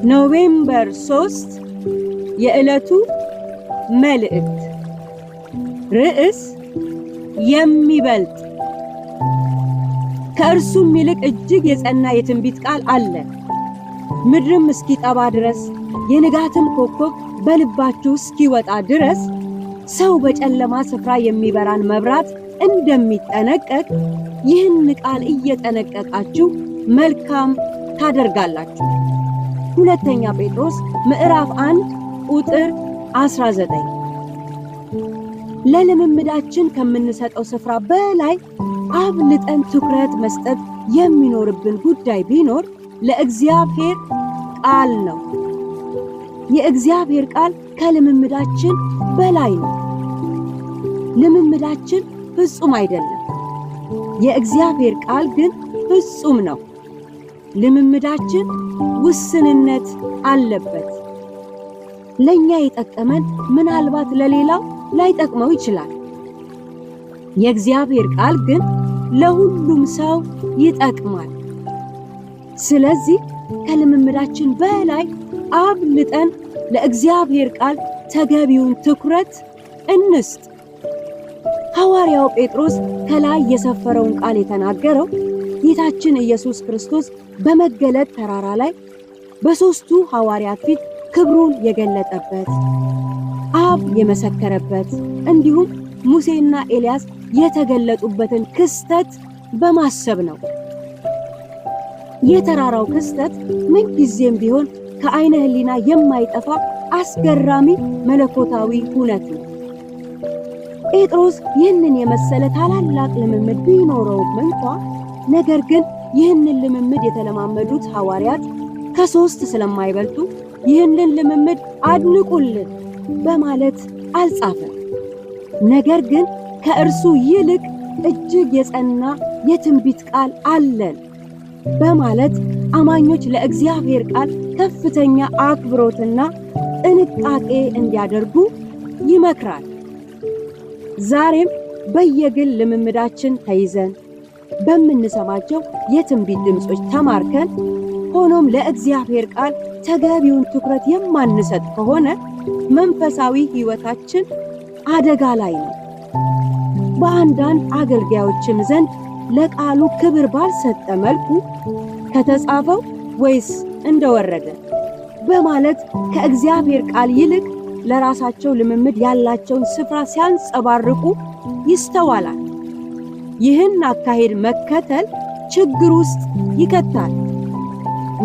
ኖቬምበር 3 የዕለቱ መልእክት ርዕስ የሚበልጥ። ከእርሱም ይልቅ እጅግ የጸና የትንቢት ቃል አለ። ምድርም እስኪጠባ ድረስ የንጋትም ኮከብ በልባችሁ እስኪወጣ ድረስ ሰው በጨለማ ስፍራ የሚበራን መብራት እንደሚጠነቀቅ ይህን ቃል እየጠነቀቃችሁ መልካም ታደርጋላችሁ። ሁለተኛ ጴጥሮስ ምዕራፍ 1 ቁጥር 19። ለልምምዳችን ከምንሰጠው ስፍራ በላይ አብልጠን ትኩረት መስጠት የሚኖርብን ጉዳይ ቢኖር ለእግዚአብሔር ቃል ነው። የእግዚአብሔር ቃል ከልምምዳችን በላይ ነው። ልምምዳችን ፍጹም አይደለም። የእግዚአብሔር ቃል ግን ፍጹም ነው። ልምምዳችን ውስንነት አለበት። ለኛ የጠቀመን ምናልባት ለሌላው ላይጠቅመው ይችላል። የእግዚአብሔር ቃል ግን ለሁሉም ሰው ይጠቅማል። ስለዚህ ከልምምዳችን በላይ አብልጠን ለእግዚአብሔር ቃል ተገቢውን ትኩረት እንስጥ። ሐዋርያው ጴጥሮስ ከላይ የሰፈረውን ቃል የተናገረው ጌታችን ኢየሱስ ክርስቶስ በመገለጥ ተራራ ላይ በሦስቱ ሐዋርያት ፊት ክብሩን የገለጠበት፣ አብ የመሰከረበት እንዲሁም ሙሴና ኤልያስ የተገለጡበትን ክስተት በማሰብ ነው። የተራራው ክስተት ምንጊዜም ቢሆን ከዓይነ ሕሊና የማይጠፋ አስገራሚ መለኮታዊ ሁነት ነው። ጴጥሮስ ይህንን የመሰለ ታላላቅ ልምምድ ቢኖረውም እንኳ ነገር ግን ይህንን ልምምድ የተለማመዱት ሐዋርያት ከ3 ስለማይበልጡ ይህንን ልምምድ አድንቁልን በማለት አልጻፈም። ነገር ግን ከእርሱ ይልቅ እጅግ የጸና የትንቢት ቃል አለን በማለት አማኞች ለእግዚአብሔር ቃል ከፍተኛ አክብሮትና ጥንቃቄ እንዲያደርጉ ይመክራል። ዛሬም በየግል ልምምዳችን ተይዘን በምንሰማቸው የትንቢት ድምጾች ተማርከን ሆኖም ለእግዚአብሔር ቃል ተገቢውን ትኩረት የማንሰጥ ከሆነ መንፈሳዊ ሕይወታችን አደጋ ላይ ነው። በአንዳንድ አገልጋዮችም ዘንድ ለቃሉ ክብር ባልሰጠ መልኩ ከተጻፈው ወይስ እንደወረደ በማለት ከእግዚአብሔር ቃል ይልቅ ለራሳቸው ልምምድ ያላቸውን ስፍራ ሲያንጸባርቁ ይስተዋላል። ይህን አካሄድ መከተል ችግር ውስጥ ይከታል።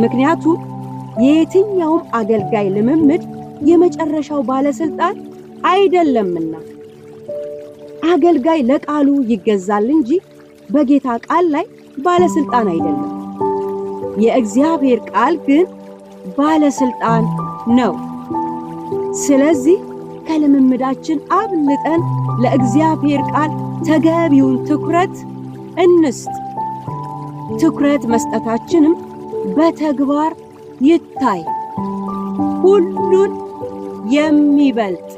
ምክንያቱም የየትኛውም አገልጋይ ልምምድ የመጨረሻው ባለስልጣን አይደለምና። አገልጋይ ለቃሉ ይገዛል እንጂ በጌታ ቃል ላይ ባለስልጣን አይደለም። የእግዚአብሔር ቃል ግን ባለስልጣን ነው። ስለዚህ ከልምምዳችን አብልጠን ለእግዚአብሔር ቃል ተገቢውን ትኩረት እንስጥ። ትኩረት መስጠታችንም በተግባር ይታይ። ሁሉን የሚበልጥ